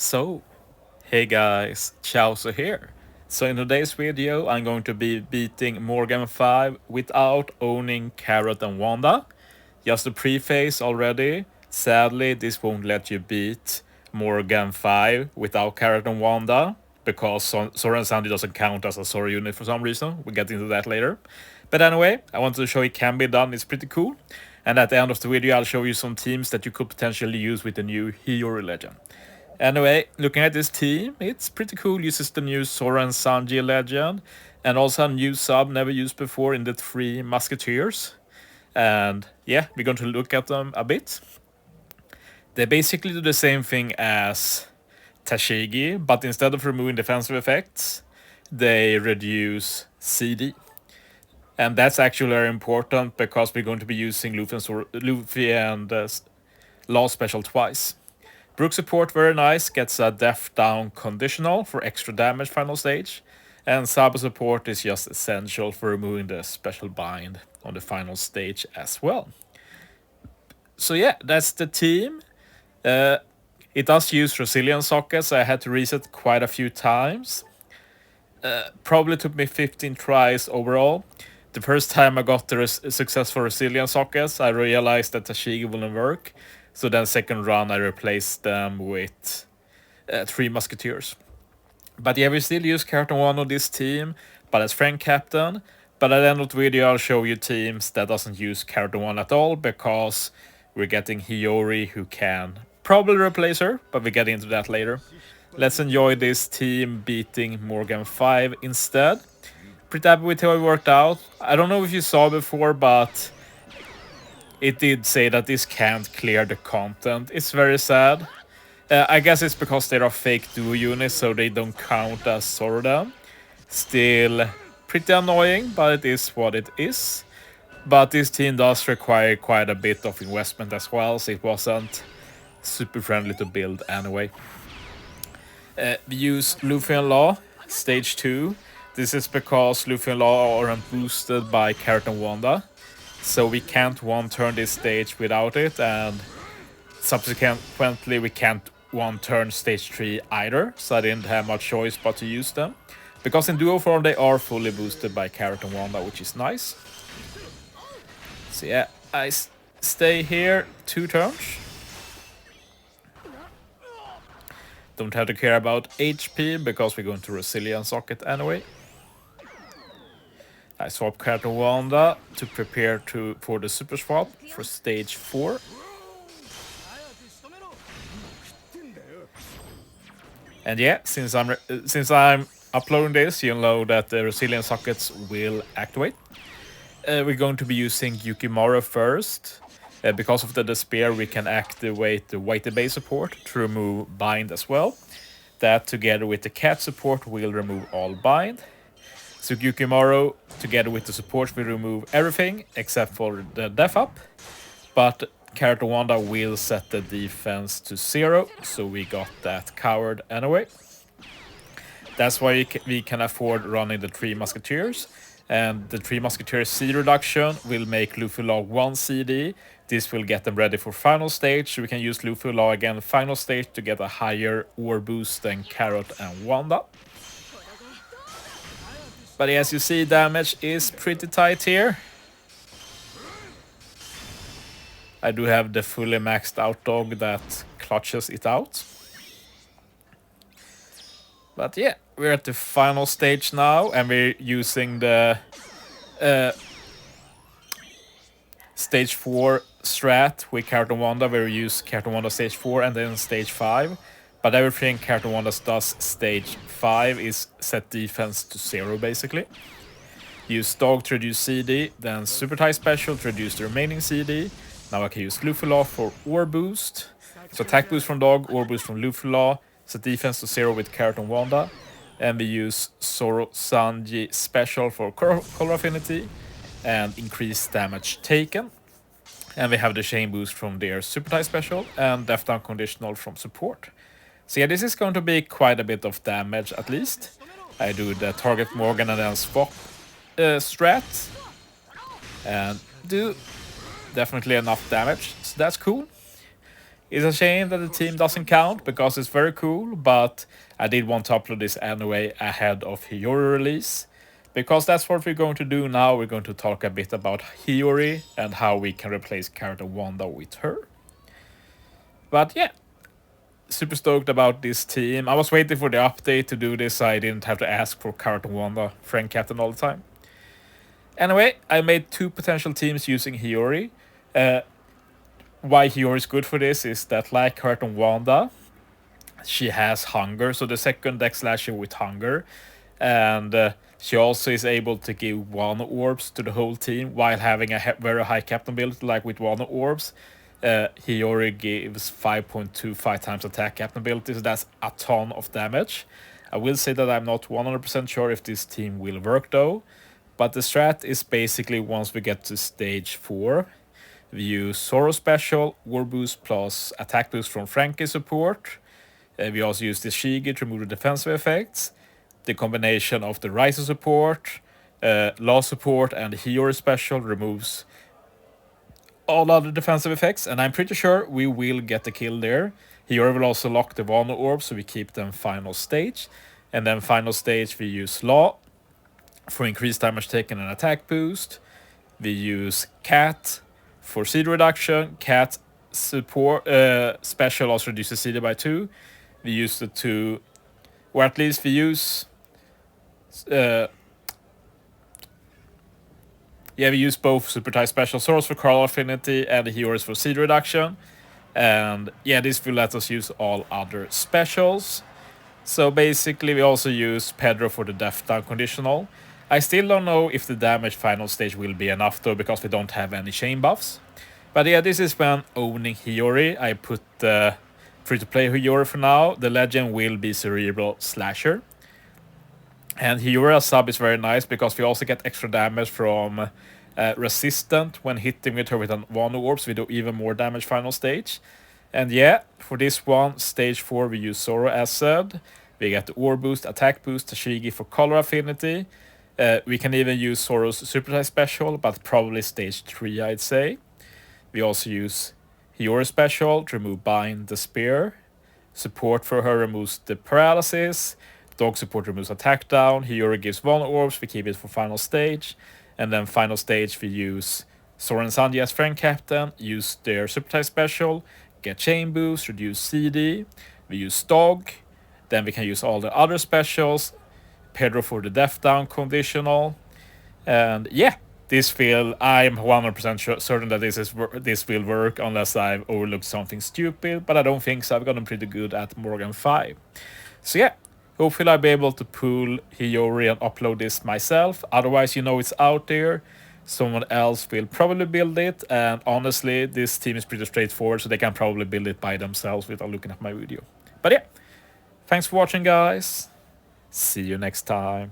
So, hey guys, Chauzu here. So in today's video, I'm going to be beating Morgan 5 without owning Carrot and Wanda. Just a preface already. Sadly, this won't let you beat Morgan 5 without Carrot and Wanda, because Sora and Sandy doesn't count as a Sora unit for some reason. We'll get into that later. But anyway, I wanted to show it can be done. It's pretty cool. And at the end of the video, I'll show you some teams that you could potentially use with the new Hiyori legend. Anyway, looking at this team, it's pretty cool. Uses the new Sora and Sanji legend, and also a new sub never used before in the Three Musketeers. And yeah, we're going to look at them a bit. They basically do the same thing as Tashigi, but instead of removing defensive effects, they reduce CD. And that's actually very important because we're going to be using Luffy and Law Special twice. Brook support, very nice, gets a death down conditional for extra damage final stage. And Sabo support is just essential for removing the special bind on the final stage as well. So yeah, that's the team. It does use resilience sockets, so I had to reset quite a few times. Probably took me 15 tries overall. The first time I got the successful resilience sockets, I realized that Tashigi wouldn't work. So then second run, I replaced them with Three Musketeers. But yeah, we still use Carton 1 on this team, but as friend captain. But at the end of the video, I'll show you teams that doesn't use Carton 1 at all, because we're getting Hiyori, who can probably replace her, but we'll get into that later. Let's enjoy this team beating Morgan 5 instead. Pretty happy with how it worked out. I don't know if you saw before, but it did say that this can't clear the content. It's very sad. I guess it's because they are fake duo units, so they don't count as Sora. Still pretty annoying, but it is what it is. But this team does require quite a bit of investment as well, so it wasn't super friendly to build anyway. We use Luffy and Law, stage 2. This is because Luffy and Law aren't boosted by Carrot and Wanda. So we can't one-turn this stage without it, and subsequently we can't one-turn stage 3 either, so I didn't have much choice but to use them. Because in duo form they are fully boosted by Carrot and Wanda, which is nice. So yeah, I stay here 2 turns. Don't have to care about HP, because we're going to Resilience Socket anyway. I swap Carrot and Wanda to prepare for the super swap for stage 4. And yeah, since I'm uploading this, you'll know that the resilience sockets will activate. We're going to be using Yukimaru first. Because of the despair, we can activate the weighted base support to remove bind as well. That together with the cat support will remove all bind. So Yukimaru, together with the support, will remove everything except for the def up. But Carrot and Wanda will set the defense to 0, so we got that covered anyway. That's why we can afford running the Three Musketeers. And the Three Musketeers C reduction will make Luffy Law 1 CD. This will get them ready for final stage, so we can use Luffy Law again final stage to get a higher ore boost than Carrot and Wanda. But as you see, damage is pretty tight here. I do have the fully maxed out dog that clutches it out. But yeah, we're at the final stage now, and we're using the stage 4 strat with Carrot and Wanda, where we use Carrot and Wanda stage 4 and then stage 5. But everything Carrot and Wanda does stage 5 is set defense to 0 basically. Use dog to reduce CD, then super tie special to reduce the remaining CD. Now I can use Luffy Law for ore boost. So attack boost from dog, ore boost from Luffy Law, set defense to 0 with Carrot and Wanda. And we use Zoro Sanji special for color affinity and increase damage taken. And we have the chain boost from their super tie special and death down conditional from support. So yeah, this is going to be quite a bit of damage at least. I do the target Morgan and then swap strat. And do definitely enough damage, so that's cool. It's a shame that the team doesn't count because it's very cool, but I did want to upload this anyway ahead of Hiyori release. Because that's what we're going to do now. We're going to talk a bit about Hiyori and how we can replace character Wanda with her. But yeah, super stoked about this team. I was waiting for the update to do this so I didn't have to ask for character Wanda, friend captain all the time. Anyway, I made 2 potential teams using Hiyori. Why Hiyori is good for this is that, like character Wanda, she has hunger, so the second deck slasher with hunger, and she also is able to give 1 orbs to the whole team while having a very high captain ability, like with 1 orbs. Hiyori gives 5.25 times attack captain ability, so that's a ton of damage. I will say that I'm not 100% sure if this team will work though, but the strat is basically once we get to stage 4, we use Zoro Special, War Boost plus Attack Boost from Frankie support. We also use the Shigi to remove the defensive effects. The combination of the Ryza support, Law support, and Hiyori Special removes all other defensive effects, and I'm pretty sure we will get the kill there. Hiyori will also lock the Wanda Orb, so we keep them final stage. And then final stage, we use Law for increased damage taken and attack boost. We use Cat for CD reduction. Cat support special also reduces CD by 2. We use the 2, or at least we use we use both super type special Soros for Carl Affinity and the Hiyori's for CD reduction. And yeah, this will let us use all other specials. So basically we also use Pedro for the death down conditional. I still don't know if the damage final stage will be enough though, because we don't have any chain buffs. But yeah, this is when owning Hiyori. I put the free-to-play Hiyori for now. The legend will be Cerebral Slasher. And Hiyori as sub is very nice because we also get extra damage from Resistant when hitting with her with an Wanda Orb, so we do even more damage final stage. And yeah, for this one, stage 4, we use Zoro as said. We get the Orb Boost, Attack Boost, Tashigi for Color Affinity. We can even use Zoro's Super Type Special, but probably stage 3, I'd say. We also use Hiyori Special to remove Bind the Spear. Support for her removes the Paralysis. Dog support removes attack down. Hiyori gives 1 orbs. We keep it for final stage. And then final stage we use Zoro and Sanji as friend captain. Use their super type special. Get chain boost. Reduce CD. We use Dog. Then we can use all the other specials. Pedro for the death down conditional. And yeah, this feel, I'm 100% certain that this will work unless I've overlooked something stupid. But I don't think so. I've gotten pretty good at Morgan 5. So yeah. Hopefully I'll be able to pull Hiyori and upload this myself. Otherwise, you know it's out there. Someone else will probably build it. And honestly, this team is pretty straightforward, so they can probably build it by themselves without looking at my video. But yeah, thanks for watching, guys. See you next time.